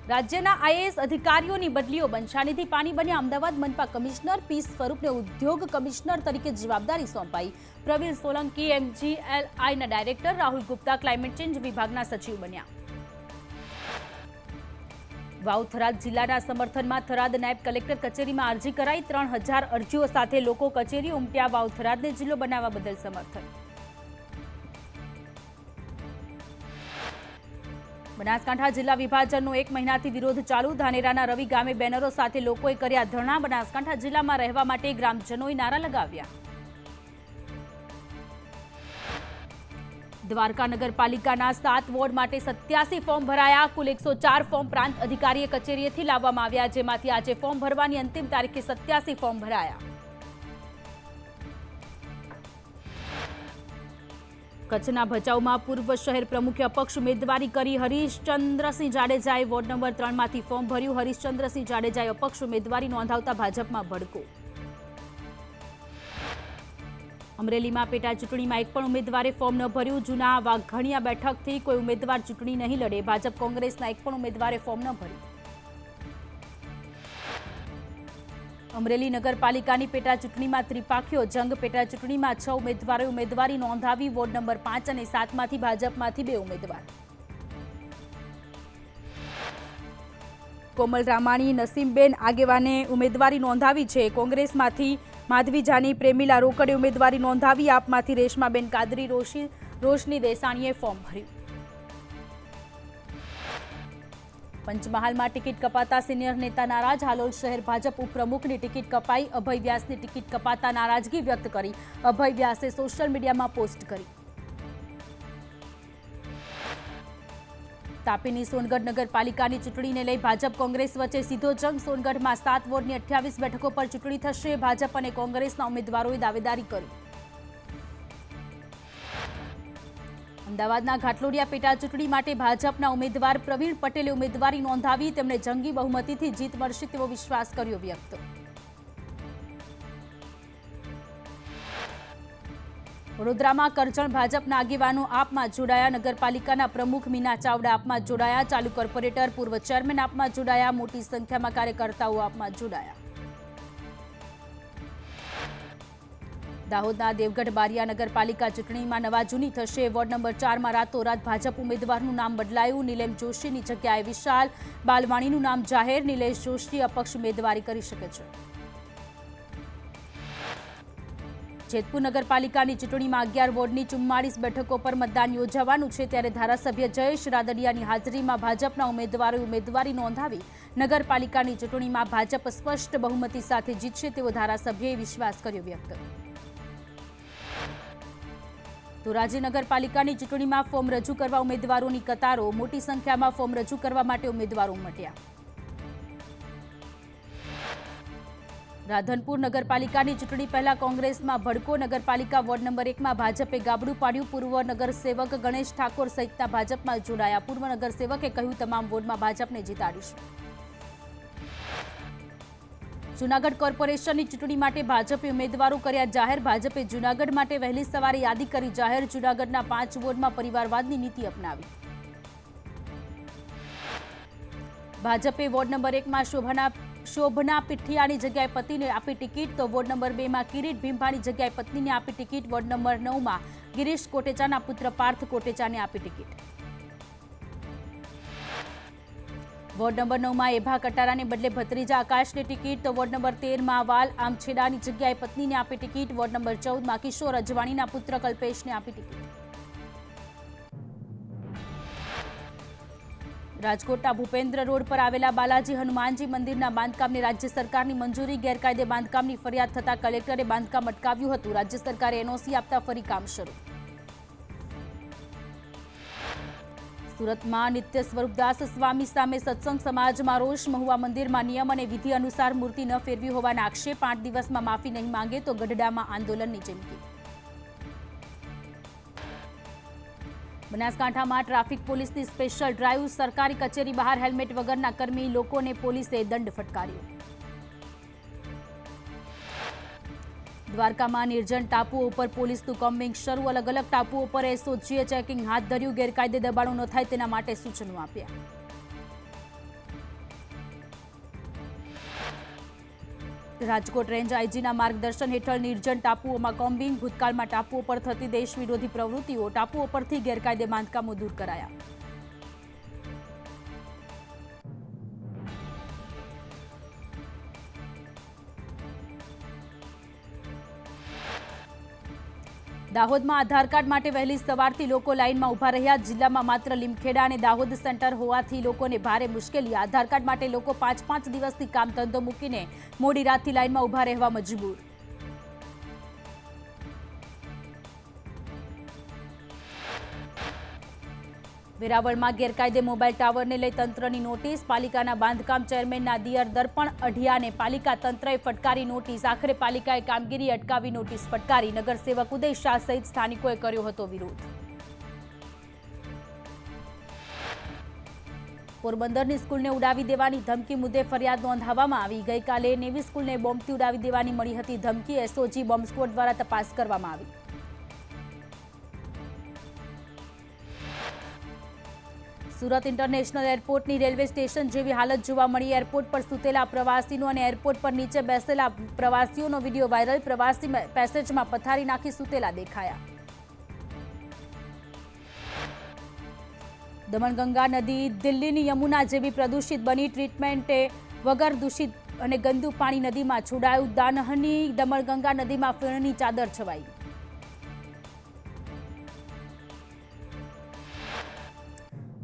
રાજ્યના આઈએએસ અધિકારીઓની બદલીઓ બંછાનિધિ પાણી બન્યા અમદાવાદ મનપા કમિશનર પી સ્વરૂપને ઉદ્યોગ કમિશનર તરીકે જવાબદારી સોંપાઈ. પ્રવીર સોલંકી એમજીએલઆઈના director, Rahul Gupta climate change વિભાગના સચિવ બન્યા. વાવ થરાદ જિલ્લાના સમર્થનમાં થરાદ નાયબ કલેક્ટર કચેરીમાં અરજી કરાઈ. 3000 અરજીઓ સાથે લોકો કચેરી ઉમટ્યા. વાવ થરાદને જિલ્લો બનાવવા બદલ સમર્થન. બનાસકાંઠા જિલ્લા વિભાજનનો 1 મહિનાથી વિરોધ ચાલુ. ધાનેરાના રવિ ગામે બેનરો સાથે લોકોએ કર્યા ધરણા. બનાસકાંઠા જિલ્લામાં રહેવા માટે ગ્રામજનોએ નારા લગાવ્યા. દ્વારકા નગરપાલિકાના 7 વોર્ડ માટે 87 ફોર્મ ભરાયા. કુલ 104 ફોર્મ પ્રાંત અધિકારીએ કચેરીએથી લાવવામાં આવ્યા, જેમાંથી આજે ફોર્મ ભરવાની અંતિમ તારીખે 87 ફોર્મ ભરાયા. કચ્છના ભચાઉમાં પૂર્વ શહેર પ્રમુખે અપક્ષ ઉમેદવારી કરી. હરીશચંદ્રસિંહ જાડેજાએ વોર્ડ નંબર 3 માંથી ફોર્મ ભર્યું. હરીશચંદ્રસિંહ જાડેજાએ અપક્ષ ઉમેદવારી નોંધાવતા ભાજપમાં ભડકો. અમરેલીમાં પેટા ચૂંટણીમાં એક પણ ઉમેદવારે ફોર્મ ન ભર્યું. જૂના વાઘણિયા બેઠકથી કોઈ ઉમેદવાર ચૂંટણી નહીં લડે. ભાજપ કોંગ્રેસના એક પણ ઉમેદવારે ફોર્મ ન ભર્યું. અમરેલી નગરપાલિકાની પેટા ચૂંટણીમાં ત્રિપાખીઓ જંગ. પેટા ચૂંટણીમાં 6 ઉમેદવારોએ ઉમેદવારી નોંધાવી. વોર્ડ નંબર 5 અને 7 માંથી ભાજપમાંથી 2 ઉમેદવાર. કોમલ રામાણી, નસીમબેન આગેવાને ઉમેદવારી નોંધાવી છે. કોંગ્રેસમાંથી માધવી જાની, પ્રેમીલા રોકડે ઉમેદવારી નોંધાવી. આપમાંથી રેશમાબેન કાદરી, રોશની દેસાણીએ ફોર્મ ભર્યું. પંચમહાલમાં ટિકિટ કપાતા સિનિયર નેતા નારાજ. હાલોલ શહેર ભાજપ ઉપપ્રમુખની ટિકિટ કપાઈ. અભય વ્યાસની ટિકિટ કપાતા નારાજગી વ્યક્ત કરી. અભય વ્યાસે સોશિયલ મીડિયામાં પોસ્ટ કરી. તાપીની સોનગઢ નગરપાલિકાની ચૂંટણીને લઈ ભાજપ કોંગ્રેસ વચ્ચે સીધો જંગ. સોનગઢમાં 7 વોર્ડની 28 બેઠકો પર ચૂંટણી થશે. ભાજપ અને કોંગ્રેસના ઉમેદવારોએ દાવેદારી કરી. અમદાવાદના ઘાટલોડિયા પેટા ચૂંટણી માટે ભાજપના ઉમેદવાર પ્રવીણ પટેલે ઉમેદવારી નોંધાવી. તેમણે જંગી બહુમતીથી જીત મળશે તેવો વિશ્વાસ કર્યો વ્યક્ત. વડોદરામાં કરજણ ભાજપના આગેવાનો આપમાં જોડાયા. નગરપાલિકાના પ્રમુખ મીના ચાવડા આપમાં જોડાયા. ચાલુ કોર્પોરેટર, પૂર્વ ચેરમેન આપમાં જોડાયા. મોટી સંખ્યામાં કાર્યકર્તાઓ આપમાં જોડાયા. દાહોદના દેવગઢ બારિયા નગરપાલિકા ચૂંટણીમાં નવા જૂની થશે. વોર્ડ નંબર 4 માં રાતોરાત ભાજપ ઉમેદવારનું નામ બદલાયું. નીલેમ જોશીની જગ્યાએ વિશાલ બાલવાણીનું નામ જાહેર. નિલેશ જોશી અપક્ષ ઉમેદવારી કરી શકે છે. જેતપુર નગરપાલિકાની ચૂંટણીમાં 11 વોર્ડની 44 બેઠકો પર મતદાન યોજાવાનું છે. ત્યારે ધારાસભ્ય જયેશ રાદડિયાની હાજરીમાં ભાજપના ઉમેદવારોએ ઉમેદવારી નોંધાવી. નગરપાલિકાની ચૂંટણીમાં ભાજપ સ્પષ્ટ બહુમતી સાથે જીતશે તેવો ધારાસભ્યએ વિશ્વાસ કર્યો વ્યક્ત. ધોરાજી નગરપાલિકાની ચૂંટણીમાં ફોર્મ રજૂ કરવા ઉમેદવારોની કતારો. મોટી સંખ્યામાં ફોર્મ રજૂ કરવા માટે ઉમેદવારો ઉમટ્યા. રાધનપુર નગરપાલિકાની ચૂંટણી પહેલા કોંગ્રેસમાં ભડકો. નગરપાલિકા વોર્ડ નંબર 1 માં ભાજપે ગાબડું પાડ્યું. પૂર્વ નગરસેવક ગણેશ ઠાકોર સહિતના ભાજપમાં જોડાયા. પૂર્વ નગરસેવકે કહ્યું, તમામ વોર્ડમાં ભાજપને જીતાડીશું. જૂનાગઢ કોર્પોરેશનની ચૂંટણી માટે ભાજપે ઉમેદવારો કર્યા જાહેર. ભાજપે જૂનાગઢ માટે વહેલી સવારે યાદી કરી જાહેર. જૂનાગઢના 5 વોર્ડમાં પરિવારવાદની નીતિ અપનાવી. ભાજપે વોર્ડ નંબર 1 માં શોભના પીઠિયાની જગ્યાએ પતિને આપી ટિકિટ. તો વોર્ડ નંબર 2 માં કિરીટ ભીંભાની જગ્યાએ પત્નીને આપી ટિકિટ. વોર્ડ નંબર 9 માં ગિરીશ કોટેચાના પુત્ર પાર્થ કોટેચાને આપી ટિકિટ. વોર્ડ નંબર 9 માં એભા કટારાને બદલે ભત્રીજા આકાશને ટિકિટ. તો વોર્ડ નંબર 13 માં વાલ આમછેડાની જગ્યાએ પત્નીને આપી ટિકિટ. વોર્ડ નંબર 14 માં કિશોર અજવાણીના પુત્ર કલ્પેશને આપી ટિકિટ. રાજકોટના ભૂપેન્દ્ર રોડ પર આવેલા બાલાજી હનુમાનજી મંદિરના બાંધકામને રાજ્ય સરકારની મંજૂરી. ગેરકાયદે બાંધકામની ફરિયાદ થતા કલેક્ટરે બાંધકામ અટકાવ્યું હતું. રાજ્ય સરકારે એનઓસી આપતા ફરી કામ શરૂ. સુરતમાં નિત્ય સ્વરૂપદાસ સ્વામી સામે સત્સંગ સમાજમાં રોષ. મહુવા મંદિરમાં નિયમ અને વિધિ અનુસાર મૂર્તિ ન ફેરવી હોવાના આક્ષેપ. 8 દિવસમાં માફી નહીં માંગે તો ગઢડામાં આંદોલનની ચીમકી. બનાસકાંઠામાં ટ્રાફિક પોલીસની સ્પેશિયલ ડ્રાઈવ. સરકારી કચેરી બહાર હેલ્મેટ વગરના કર્મી લોકોને પોલીસે દંડ ફટકાર્યો. દ્વારકામાં નિર્જન ટાપુઓ પર પોલીસનું કોમ્બિંગ શરૂ. અલગ અલગ ટાપુઓ પર એસઓજીએ ચેકિંગ હાથ ધર્યું. ગેરકાયદે દબાણો ન થાય તેના માટે સૂચનો આપ્યા. રાજકોટ રેન્જ આઈજીના માર્ગદર્શન હેઠળ નિર્જન ટાપુઓમાં કોમ્બિંગ, ભૂતકાળમાં ટાપુઓ પર થતી દેશ વિરોધી પ્રવૃત્તિઓ, ટાપુઓ પરથી ગેરકાયદે બાંધકામો દૂર કરાયા. દાહોદમાં આધાર કાર્ડ માટે વહેલી સવારથી લોકો લાઇનમાં ઊભા રહ્યા. જિલ્લામાં માત્ર લીમખેડા અને દાહોદ સેન્ટર હોવાથી લોકોને ભારે મુશ્કેલી. આધાર કાર્ડ માટે લોકો 5-5 દિવસથી કામ ધંધો મૂકીને મોડી રાતથી લાઇનમાં ઊભા રહેવા મજબૂર. વેરાવળમાં ગેરકાયદે મોબાઈલ ટાવરને લઈ તંત્રની નોટિસ. પાલિકાના બાંધકામ ચેરમેનના દિયર દર્પણ અઢિયાને પાલિકા તંત્રએ ફટકારી નોટિસ. આખરે પાલિકાએ કામગીરી અટકાવી નોટિસ ફટકારી. નગરસેવક ઉદય શાહ સહિત સ્થાનિકોએ કર્યો હતો વિરોધ. પોરબંદરની સ્કૂલને ઉડાવી દેવાની ધમકી મુદ્દે ફરિયાદ નોંધાવવામાં આવી. ગઈકાલે નેવી સ્કૂલને બોમ્બથી ઉડાવી દેવાની મળી હતી ધમકી. એસઓજી બોમ્બ સ્ક્વોડ દ્વારા તપાસ કરવામાં આવી. સુરત ઇન્ટરનેશનલ એરપોર્ટની રેલવે સ્ટેશન જેવી હાલત જોવા મળી. એરપોર્ટ પર સૂતેલા પ્રવાસીઓ અને એરપોર્ટ પર નીચે બેસેલા પ્રવાસીઓનો વિડીયો વાયરલ. પ્રવાસી પેસેજમાં પથારી નાખી સૂતેલા દેખાયા. દમણગંગા નદી દિલ્હીની યમુના જેવી પ્રદૂષિત બની. ટ્રીટમેન્ટે વગર દૂષિત અને ગંદુ પાણી નદીમાં છોડાયું. દાનહની દમણગંગા નદીમાં ફીણની ચાદર છવાઈ.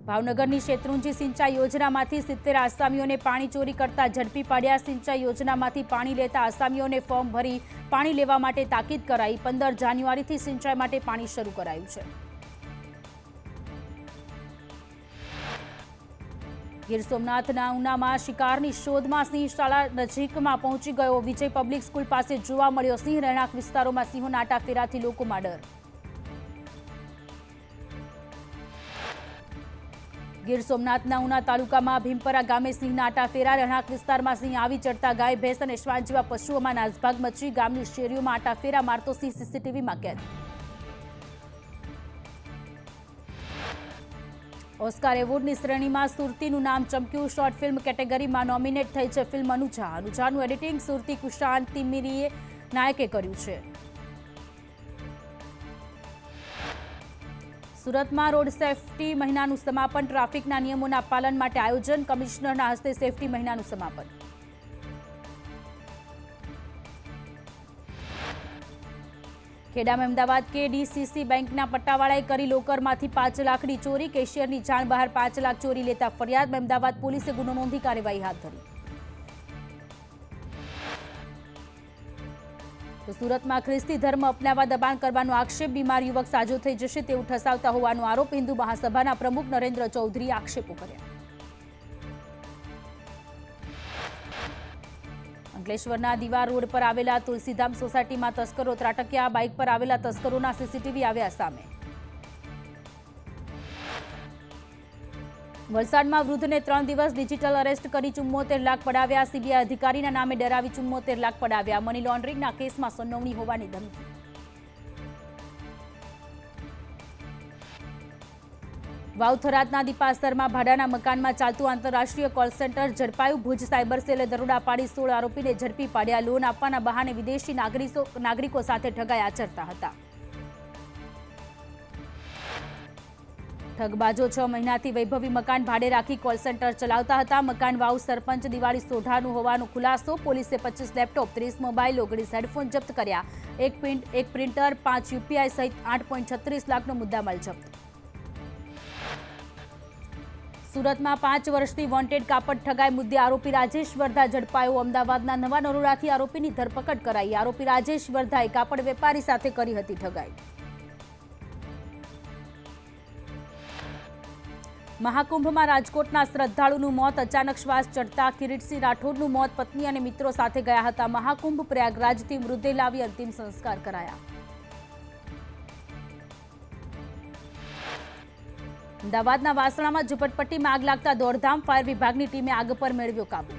ભાવનગરની શેત્રુંજી સિંચાઈ યોજનામાંથી 70 આસામીઓને પાણી ચોરી કરતા ઝડપી પાડ્યા. સિંચાઈ યોજનામાંથી પાણી લેતા આસામીઓને ફોર્મ ભરી પાણી લેવા માટે તાકીદ કરાઈ. 15 જાન્યુઆરીથી સિંચાઈ માટે પાણી શરૂ કરાયું છે. ગીર સોમનાથના ઉનામાં શિકારની શોધમાં સિંહ શાળા નજીકમાં પહોંચી ગયો. વિજય પબ્લિક સ્કૂલ પાસે જોવા મળ્યો સિંહ. રહેણાંક વિસ્તારોમાં સિંહોના આટાફેરાથી લોકોમાં ડર. ગીર સોમનાથના ઉના તાલુકામાં ભીમપરા ગામે સિંહના આટાફેરા. રહેણાંક વિસ્તારમાં સિંહ આવી ચડતા ગાય, ભેંસ અને શ્વાન જેવા પશુઓમાં નાસભાગ મચી. ગામની શેરીઓમાં આટાફેરા મારતો સિંહ સીસીટીવીમાં કેદ. ઓસ્કાર એવોર્ડની શ્રેણીમાં સુરતીનું નામ ચમક્યું. શોર્ટ ફિલ્મ કેટેગરીમાં નોમિનેટ થઈ છે ફિલ્મ અનુજા. અનુજાનું એડિટિંગ સુરતી કુશાન તિમિરીએ નાયકે કર્યું છે. સુરતમાં રોડ સેફટી મહિનાનું સમાપન. ટ્રાફિકના નિયમોના પાલન માટે આયોજન. કમિશનરના હસ્તે સેફટી મહિનાનું સમાપન. ખેડામાં અમદાવાદ KDCC બેંકના પટ્ટાવાળાએ કરી લોકરમાંથી 5 લાખની ચોરી. કેશિયરની જાણ બહાર 5 લાખ ચોરી લેતા ફરિયાદ. અમદાવાદ પોલીસે ગુનો નોંધી કાર્યવાહી હાથ ધરી. તો સુરતમાં ખ્રિસ્તી ધર્મ અપનાવવા દબાણ કરવાનો આક્ષેપ. બીમાર યુવક સાજો થઈ જશે તેવું ઠસાવતા હોવાનો આરોપ. હિન્દુ મહાસભાના પ્રમુખ નરેન્દ્ર ચૌધરીએ આક્ષેપો કર્યા. અંકલેશ્વરના દીવા રોડ પર આવેલા તુલસીધામ સોસાયટીમાં તસ્કરો ત્રાટક્યા. બાઇક પર આવેલા તસ્કરોના સીસીટીવી આવ્યા સામે. વલસાડમાં વૃદ્ધને 3 દિવસ ડિજિટલ અરેસ્ટ કરી 74 લાખ પડાવ્યા. સીબીઆઈ અધિકારીના નામે ડરાવી 74 લાખ પડાવ્યા. મની લોન્ડરિંગના કેસમાં સંડોવણી હોવાની ધમકી. વાવથરાદના દીપાસરમાં ભાડાના મકાનમાં ચાલતું આંતરરાષ્ટ્રીય કોલ સેન્ટર ઝડપાયું. ભુજ સાયબર સેલે દરોડા પાડી 16 આરોપીને ઝડપી પાડ્યા. લોન આપવાના બહાને વિદેશી નાગરિકો સાથે ઠગાઈ આચરતા હતા. ઠગબાજો 6 મહિનાથી વૈભવી મકાન ભાડે રાખી કોલ સેન્ટર ચલાવતા હતા. મકાન વાવ સરપંચ દિવાળી સોઢાનું હોવાનો ખુલાસો. પોલીસે 25 લેપટોપ, 30 મોબાઈલ, 19 હેડફોન જપ્ત કર્યા. એક પ્રિન્ટર, 5 યુપીઆઈ સહિત 8.36 લાખનો મુદ્દામાલ જપ્ત. સુરતમાં 5 વર્ષથી વોન્ટેડ કાપડ ઠગાઈ મુદ્દે આરોપી રાજેશ વર્ધા ઝડપાયો. અમદાવાદના નવા નરોડાથી આરોપીની ધરપકડ કરાઈ. આરોપી રાજેશ વર્ધાએ કાપડ વેપારી સાથે કરી હતી ઠગાઈ. મહાકુંભમાં રાજકોટના શ્રદ્ધાળુનું મોત. અચાનક શ્વાસ ચડતા કિરીટસિંહ રાઠોડનું મોત. પત્ની અને મિત્રો સાથે ગયા હતા મહાકુંભ. પ્રયાગરાજથી મૃતદેહ લાવી અંતિમ સંસ્કાર કરાયા. અમદાવાદના વાસણામાં ઝુંપડપટ્ટીમાં આગ લાગતા દોડધામ. ફાયર વિભાગની ટીમે આગ પર મેળવ્યો કાબુ.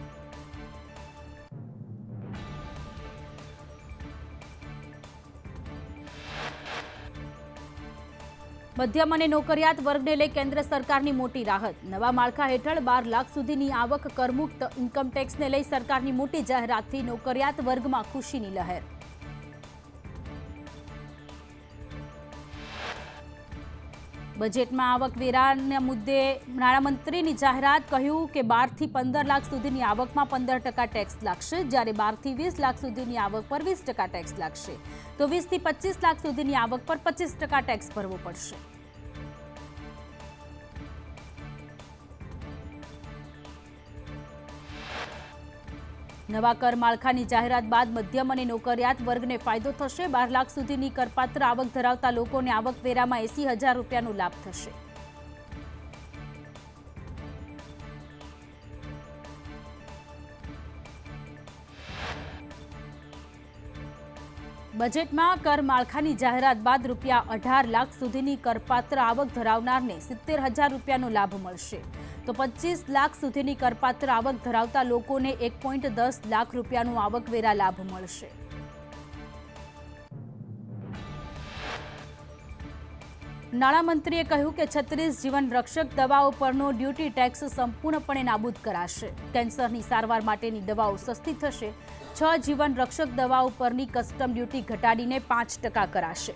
મધ્યમ અને નોકરિયાત વર્ગને લઈ કેન્દ્ર સરકારની મોટી રાહત. નવા માળખા હેઠળ 12 લાખ સુધીની આવક કરમુક્ત. ઇન્કમટેક્સને લઈ સરકારની મોટી જાહેરાતથી નોકરિયાત વર્ગમાં ખુશીની લહેર. બજેટમાં આવકવેરાના મુદ્દે નાણામંત્રીની જાહેરાત. કહ્યું કે 12 થી 15 લાખ સુધીની આવકમાં 15% ટેક્સ લાગશે, જ્યારે 12 થી 20 લાખ સુધીની આવક પર 20% ટેક્સ લાગશે, તો 20 થી 25 લાખ સુધીની આવક પર 25% ટેક્સ ભરવો પડશે. નવા કર માળખાની જાહેરાત બાદ મધ્યમ અને નોકરિયાત વર્ગને ફાયદો થશે. 12 લાખ સુધીની કરપાત્ર આવક ધરાવતા લોકોને આવકવેરામાં 80,000 રૂપિયાનો લાભ થશે. બજેટમાં કર માળખાની જાહેરાત બાદ ₹18 લાખ સુધીની કરપાત્ર આવક ધરાવનારને 70,000 રૂપિયાનો લાભ મળશે, તો 25 લાખ સુધીની કરપાત્ર આવક ધરાવતા લોકોને 1.10 લાખ રૂપિયાનો આવકવેરા લાભ મળશે. નાણામંત્રીએ કહ્યું કે 36 જીવન રક્ષક દવાઓ પરનો ડ્યુટી ટેક્સ સંપૂર્ણપણે નાબૂદ કરાશે. કેન્સરની સારવાર માટેની દવાઓ સસ્તી થશે. 6 જીવન રક્ષક દવાઓ પરની કસ્ટમ ડ્યુટી ઘટાડીને 5% કરાશે.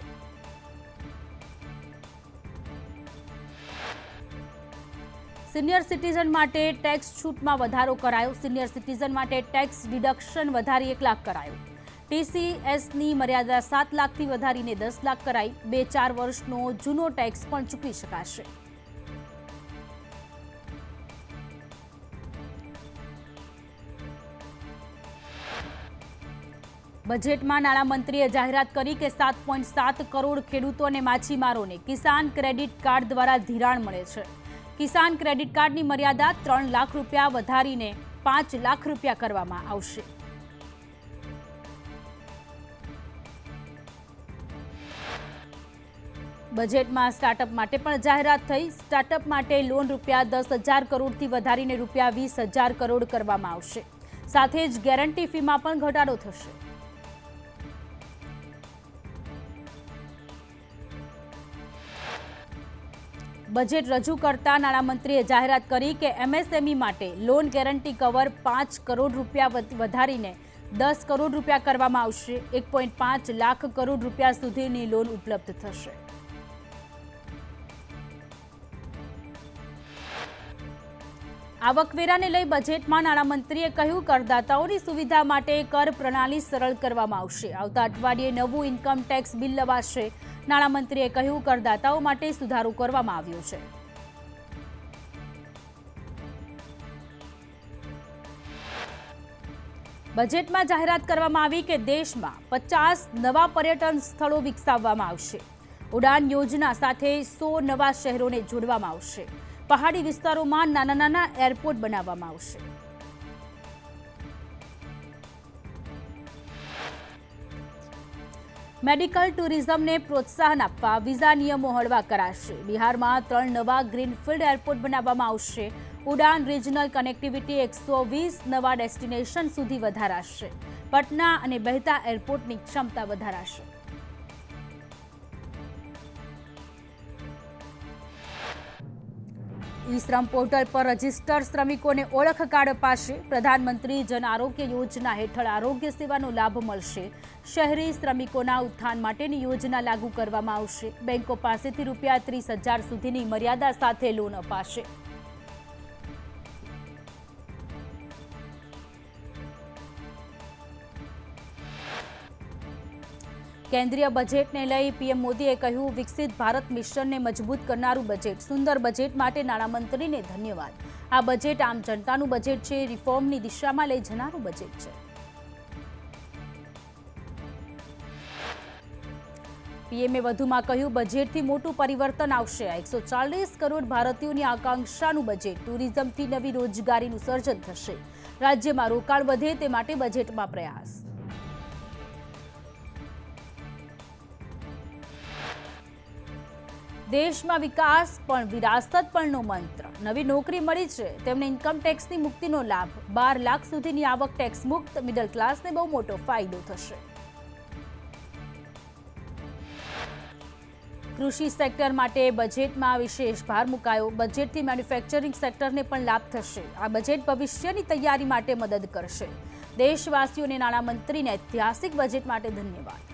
સિનિયર સિટીઝન માટે ટેક્સ છૂટમાં વધારો કરાયો. સિનિયર સિટીઝન માટે ટેક્સ ડિડક્શન વધારી 1 લાખ કરાયું. TCSની મર્યાદા 7 લાખથી વધારીને 10 લાખ કરાઈ. 2-4 વર્ષનો જૂનો ટેક્સ પણ ચૂકવી શકાશે. બજેટમાં નાણામંત્રીએ જાહેરાત કરી કે 7.7 કરોડ ખેડૂતો અને માછીમારોને કિસાન ક્રેડિટ કાર્ડ દ્વારા ધિરાણ મળે છે. કિસાન ક્રેડિટ કાર્ડની મર્યાદા 3 લાખ રૂપિયા વધારીને 5 લાખ રૂપિયા કરવામાં આવશે. બજેટમાં સ્ટાર્ટઅપ માટે પણ જાહેરાત થઈ. સ્ટાર્ટઅપ માટે લોન ₹10,000 કરોડથી વધારીને ₹20,000 કરોડ કરવામાં આવશે. સાથે જ ગેરંટી ફીમાં પણ ઘટાડો થશે. બજેટ રજૂ કરતા નાણામંત્રીએ જાહેરાત કરી કે MSME માટે લોન ગેરંટી કવર ₹5 કરોડ વધારીને ₹10 કરોડ કરવામાં આવશે. 1.5 લાખ કરોડ રૂપિયા સુધીની લોન ઉપલબ્ધ થશે. આવકવેરાને લઈ બજેટમાં નાણામંત્રીએ કહ્યું કરદાતાઓની સુવિધા માટે કર પ્રણાલી સરળ કરવામાં આવશે. આવતા અઠવાડિયે નવું ઇન્કમ ટેક્સ બિલ લવાશે. નાણામંત્રીએ કહ્યું કરદાતાઓ માટે સુધારો કરવામાં આવ્યો છે. બજેટમાં જાહેરાત કરવામાં આવી કે દેશમાં 50 નવા પર્યટન સ્થળો વિકસાવવામાં આવશે. ઉડાન યોજના સાથે 100 નવા શહેરોને જોડવામાં આવશે. પહાડી વિસ્તારોમાં નાના એરપોર્ટ બનાવવામાં આવશે. મેડિકલ ટુરિઝમને પ્રોત્સાહન આપવા વિઝા નિયમો હળવા કરાશે. બિહારમાં 3 નવા ગ્રીનફિલ્ડ એરપોર્ટ બનાવવામાં આવશે. ઉડાન રિજનલ કનેક્ટિવિટી 120 નવા ડેસ્ટિનેશન સુધી વધારાશે. પટના અને બહેતા એરપોર્ટની ક્ષમતા વધારાશે. ઈ-શ્રમ પોર્ટલ પર રજીસ્ટર શ્રમિકોને ઓળખ કાર્ડ અપાશે. પ્રધાનમંત્રી જન આરોગ્ય યોજના હેઠળ આરોગ્ય સેવાનો લાભ મળશે. શહેરી શ્રમિકોના ઉત્થાન માટેની યોજના લાગુ કરવામાં આવશે. બેંકો પાસેથી ₹30,000 સુધીની મર્યાદા સાથે લોન અપાશે. કેન્દ્રીય બજેટને લઈ પીએમ મોદીએ કહ્યું વિકસિત ભારત મિશનને મજબૂત કરનારું બજેટ. સુંદર બજેટ માટે નાણામંત્રીને ધન્યવાદ. આ બજેટ આમ જનતાનું બજેટ છે. રિફોર્મની દિશામાં લઈ જનારું બજેટ છે. પીએમએ વધુમાં કહ્યું બજેટથી મોટું પરિવર્તન આવશે. 140 કરોડ ભારતીયોની આકાંક્ષાનું બજેટ. ટુરિઝમથી નવી રોજગારીનું સર્જન થશે. રાજ્યમાં રોકાણ વધે તે માટે બજેટમાં પ્રયાસ. દેશમાં વિકાસ પણ વિરાસત પણનો મંત્ર. નવી નોકરી મળી છે તેમને ઇન્કમ ટેક્સની મુક્તિનો લાભ. 12 લાખ સુધીની આવક ટેક્સ મુક્ત. મિડલ ક્લાસને બહુ મોટો ફાયદો થશે. કૃષિ સેક્ટર માટે બજેટમાં વિશેષ ભાર મુકાયો। બજેટથી મેન્યુફેક્ચરિંગ સેક્ટરને પણ લાભ થશે। આ બજેટ ભવિષ્યની તૈયારી માટે મદદ કરશે। દેશવાસીઓને નાણામંત્રીને ઐતિહાસિક બજેટ માટે ધન્યવાદ।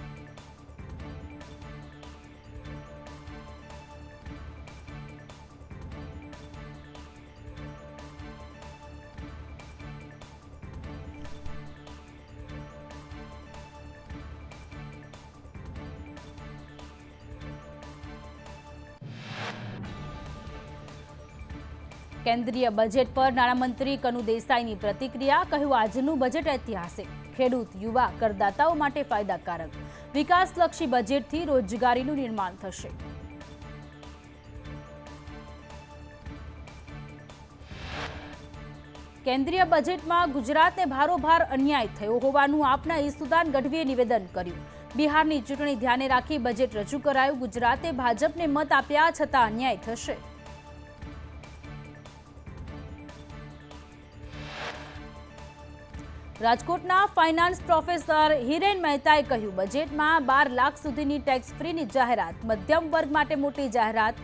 કેન્દ્રીય બજેટ પર નાણામંત્રી કનુ દેસાઈની પ્રતિક્રિયા। કહ્યું, આજનું બજેટ ઐતિહાસિક, ખેડૂત, યુવા, કરદાતાઓ માટે ફાયદાકારક, વિકાસલક્ષી બજેટથી રોજગારીનું નિર્માણ થશે। કેન્દ્રીય બજેટમાં ગુજરાતને ભારોભાર અન્યાય થયો હોવાનું આપના ઈસુદાન ગઢવીએ નિવેદન કર્યું। બિહારની ચૂંટણી ધ્યાને રાખી બજેટ રજૂ કરાયું। ગુજરાતે ભાજપને મત આપ્યા છતાં અન્યાય થશે। રાજકોટના ફાઇનાન્સ પ્રોફેસર હિરેન મહેતાએ કહ્યું, બજેટમાં 12 લાખ સુધીની ટેક્સ ફ્રીની જાહેરાત, મધ્યમ વર્ગ માટે મોટી જાહેરાત।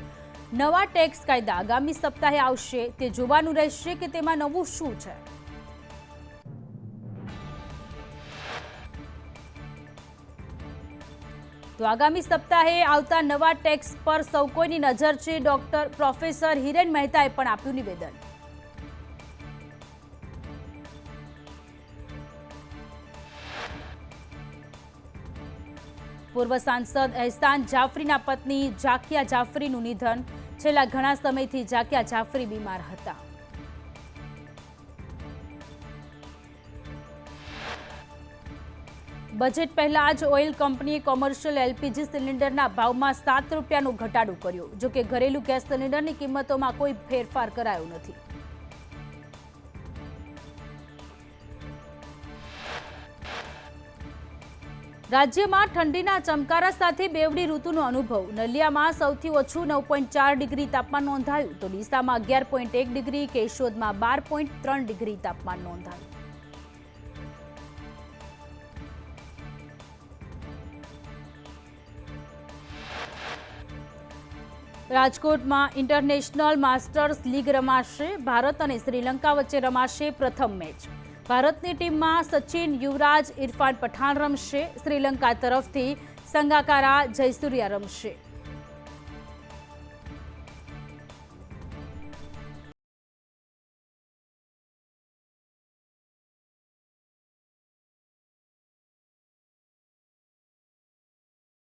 નવા ટેક્સ કાયદા આગામી સપ્તાહે આવશે, તે જોવાનું રહેશે કે તેમાં નવું શું છે। તો આગામી સપ્તાહે આવતા નવા ટેક્સ પર સૌ કોઈની નજર છે। ડોક્ટર પ્રોફેસર હિરેન મહેતાએ પણ આપ્યું નિવેદન। પૂર્વ સાંસદ એહસાન જાફરીના પત્ની જાકિયા જાફરીનું નિધન। છેલ્લા ઘણા સમયથી જાકિયા જાફરી બીમાર હતા। બજેટ પહેલા જ ઓઇલ કંપનીએ કોમર્શિયલ એલપીજી સિલિન્ડરના ભાવમાં 7 રૂપિયાનો ઘટાડો કર્યો। જો કે ઘરેલું ગેસ સિલિન્ડરની કિંમતોમાં કોઈ ફેરફાર કરાયો નથી। રાજ્યમાં ઠંડીના ચમકારા સાથે બેવડી ઋતુનો અનુભવ। નલિયામાં સૌથી ઓછું 9.4 ડિગ્રી તાપમાન નોંધાયું, તો ડીસામાં 11.1 ડિગ્રી, કેશોદમાં 12.3 ડિગ્રી તાપમાન નોંધાયું। રાજકોટમાં ઇન્ટરનેશનલ માસ્ટર્સ લીગ રમાશે। ભારત અને શ્રીલંકા વચ્ચે રમાશે પ્રથમ મેચ। ભારતની ટીમમાં સચિન, યુવરાજ, ઇરફાન પઠાણ રમશે। શ્રીલંકા તરફથી સંગાકારા જયસૂર્યા રમશે।